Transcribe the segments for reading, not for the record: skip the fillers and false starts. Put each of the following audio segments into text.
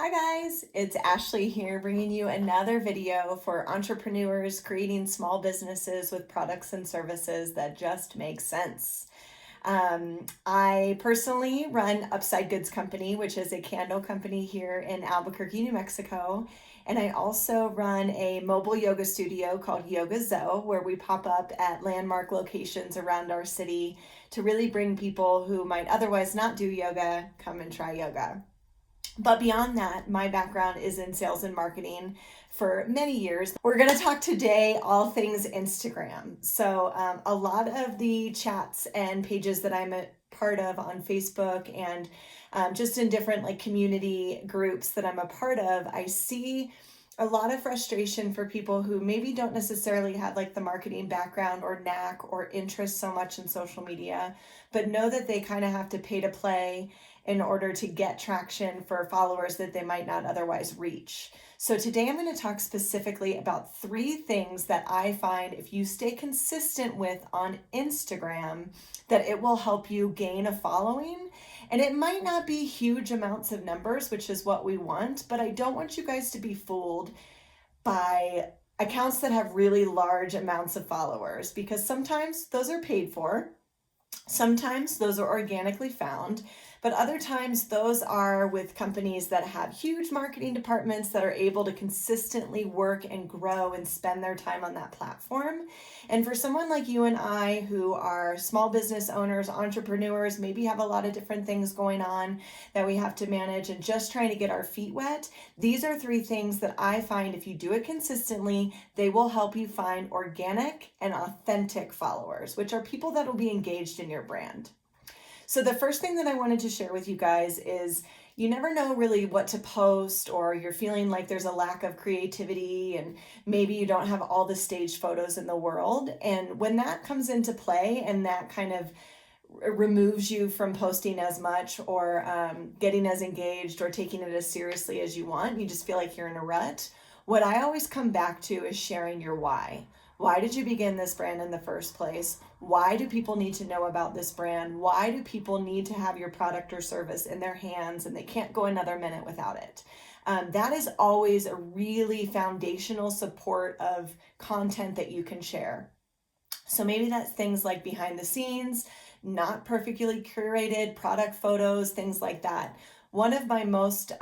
Hi guys, it's Ashley here bringing you another video for entrepreneurs creating small businesses with products and services that just make sense. I personally run Upside Goods Company, which is a candle company here in Albuquerque, New Mexico. And I also run a mobile yoga studio called Yoga Zo, where we pop up at landmark locations around our city to really bring people who might otherwise not do yoga come and try yoga. But beyond that, my background is in sales and marketing for many years. We're going to talk today all things Instagram. So, a lot of the chats and pages that I'm a part of on Facebook and just in different like community groups that I'm a part of, I see a lot of frustration for people who maybe don't necessarily have like the marketing background or knack or interest so much in social media, but know that they kind of have to pay to play in order to get traction for followers that they might not otherwise reach. So today I'm going to talk specifically about 3 things that I find if you stay consistent with on Instagram, that it will help you gain a following. And it might not be huge amounts of numbers, which is what we want, but I don't want you guys to be fooled by accounts that have really large amounts of followers, because sometimes those are paid for. Sometimes those are organically found, but other times those are with companies that have huge marketing departments that are able to consistently work and grow and spend their time on that platform. And for someone like you and I, who are small business owners, entrepreneurs, maybe have a lot of different things going on that we have to manage and just trying to get our feet wet, these are 3 things that I find if you do it consistently, they will help you find organic and authentic followers, which are people that will be engaged in your brand. So the first thing that I wanted to share with you guys is you never know really what to post, or you're feeling like there's a lack of creativity and maybe you don't have all the staged photos in the world. And when that comes into play and that kind of removes you from posting as much or getting as engaged or taking it as seriously as you want, you just feel like you're in a rut. What I always come back to is sharing your why. Why did you begin this brand in the first place? Why do people need to know about this brand? Why do people need to have your product or service in their hands and they can't go another minute without it? That is always a really foundational support of content that you can share. So maybe that's things like behind the scenes, not perfectly curated product photos, things like that. One of my most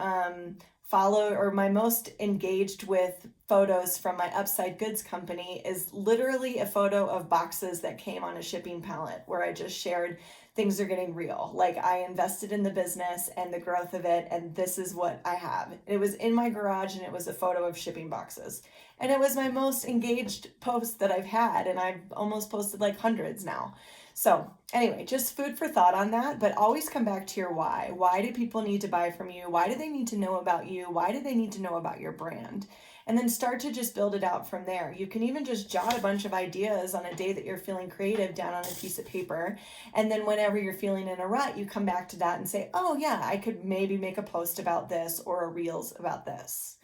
my most engaged with photos from my Upside Goods Company is literally a photo of boxes that came on a shipping pallet, where I just shared things are getting real. Like, I invested in the business and the growth of it, and this is what I have. It was in my garage and it was a photo of shipping boxes. And it was my most engaged post that I've had, and I've almost posted like hundreds now. So anyway, just food for thought on that, but always come back to your why. Why do people need to buy from you? Why do they need to know about you? Why do they need to know about your brand? And then start to just build it out from there. You can even just jot a bunch of ideas on a day that you're feeling creative down on a piece of paper. And then whenever you're feeling in a rut, you come back to that and say, oh yeah, I could maybe make a post about this or a reels about this.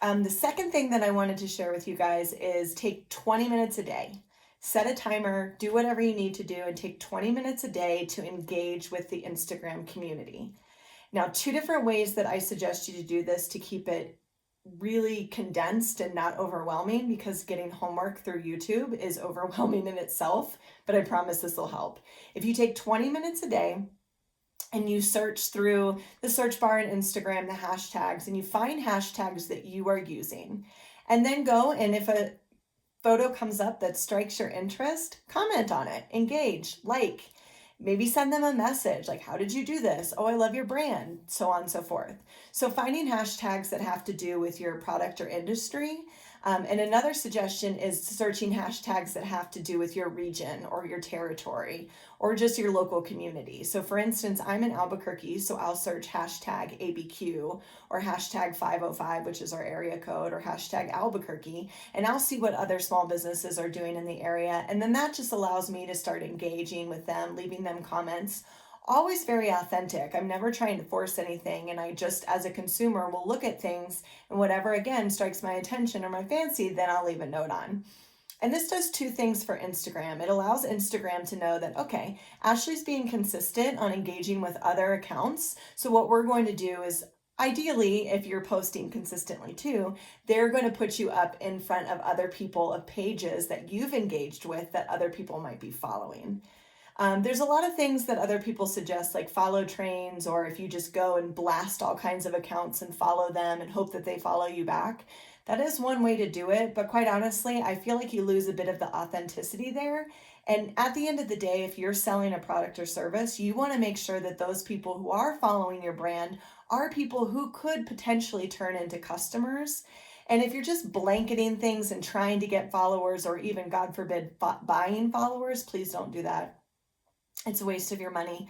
The second thing that I wanted to share with you guys is take 20 minutes a day. Set a timer, do whatever you need to do, and take 20 minutes a day to engage with the Instagram community. Now, 2 different ways that I suggest you to do this to keep it really condensed and not overwhelming, because getting homework through YouTube is overwhelming in itself, but I promise this will help. If you take 20 minutes a day and you search through the search bar in Instagram, the hashtags, and you find hashtags that you are using, and then go, and if a photo comes up that strikes your interest, comment on it, engage, like, maybe send them a message like, how did you do this? Oh, I love your brand, so on and so forth. So finding hashtags that have to do with your product or industry. And another suggestion is searching hashtags that have to do with your region or your territory or just your local community. So for instance, I'm in Albuquerque, so I'll search hashtag ABQ or hashtag 505, which is our area code, or hashtag Albuquerque, and I'll see what other small businesses are doing in the area. And then that just allows me to start engaging with them, leaving them comments. Always very authentic. I'm never trying to force anything, and I just, as a consumer, will look at things, and whatever again strikes my attention or my fancy, then I'll leave a note on. And this does 2 things for Instagram. It allows Instagram to know that, okay, Ashley's being consistent on engaging with other accounts. So what we're going to do is ideally, if you're posting consistently too, they're going to put you up in front of other people of pages that you've engaged with that other people might be following. There's a lot of things that other people suggest, like follow trains, or if you just go and blast all kinds of accounts and follow them and hope that they follow you back. That is one way to do it, but quite honestly, I feel like you lose a bit of the authenticity there. And at the end of the day, if you're selling a product or service, you want to make sure that those people who are following your brand are people who could potentially turn into customers. And if you're just blanketing things and trying to get followers, or even, God forbid, buying followers, please don't do that. It's a waste of your money.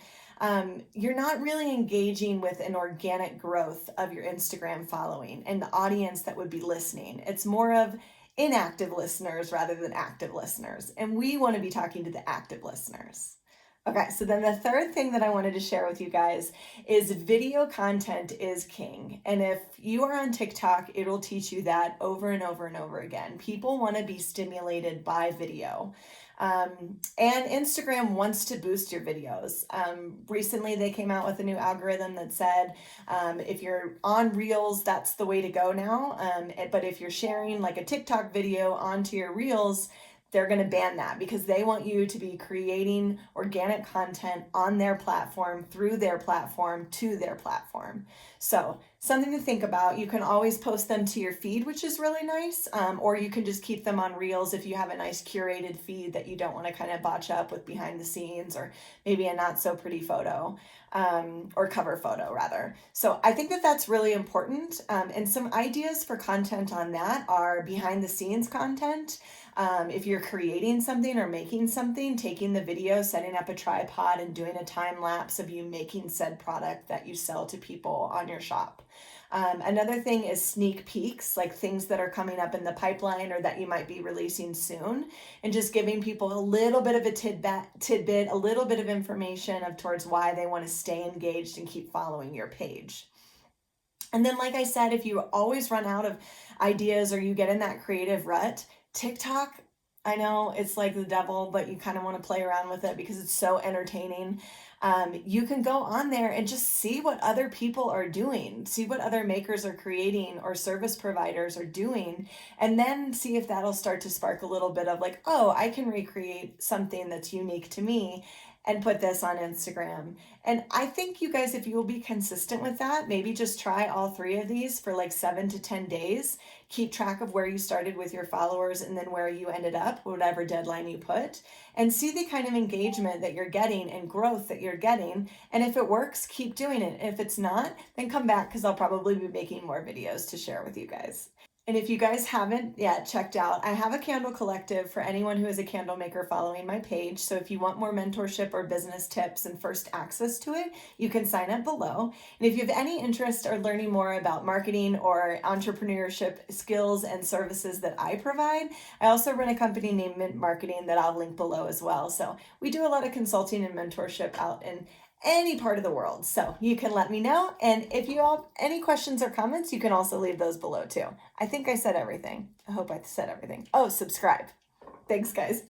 You're not really engaging with an organic growth of your Instagram following and the audience that would be listening. It's more of inactive listeners rather than active listeners. And we want to be talking to the active listeners. Okay, so then the third thing that I wanted to share with you guys is video content is king. And if you are on TikTok, it'll teach you that over and over and over again. People want to be stimulated by video. And Instagram wants to boost your videos. Recently, they came out with a new algorithm that said if you're on Reels, that's the way to go now. But if you're sharing like a TikTok video onto your Reels, they're going to ban that because they want you to be creating organic content on their platform, through their platform, to their platform. So something to think about. You can always post them to your feed, which is really nice, or you can just keep them on Reels if you have a nice curated feed that you don't want to kind of botch up with behind the scenes or maybe a not so pretty photo, or cover photo rather. So I think that that's really important. And some ideas for content on that are behind the scenes content. If you're creating something or making something, taking the video, setting up a tripod and doing a time lapse of you making said product that you sell to people on your shop. Another thing is sneak peeks, like things that are coming up in the pipeline or that you might be releasing soon, and just giving people a little bit of a tidbit, a little bit of information of towards why they want to stay engaged and keep following your page. And then, like I said, if you always run out of ideas or you get in that creative rut, TikTok, I know it's like the devil, but you kind of want to play around with it because it's so entertaining. You can go on there and just see what other people are doing, see what other makers are creating or service providers are doing, and then see if that'll start to spark a little bit of like, oh, I can recreate something that's unique to me and put this on Instagram. And I think you guys, if you will be consistent with that, maybe just try all three of these for like 7 to 10 days. Keep track of where you started with your followers and then where you ended up, whatever deadline you put, and see the kind of engagement that you're getting and growth that you're getting. And if it works, keep doing it. If it's not, then come back because I'll probably be making more videos to share with you guys. And if you guys haven't yet checked out, I have a candle collective for anyone who is a candle maker following my page. So if you want more mentorship or business tips and first access to it, you can sign up below. And if you have any interest or learning more about marketing or entrepreneurship skills and services that I provide, I also run a company named Mint Marketing that I'll link below as well. So we do a lot of consulting and mentorship out in any part of the world. So you can let me know. And if you have any questions or comments, you can also leave those below too. I think I said everything. I hope I said everything. Oh, subscribe. Thanks, guys.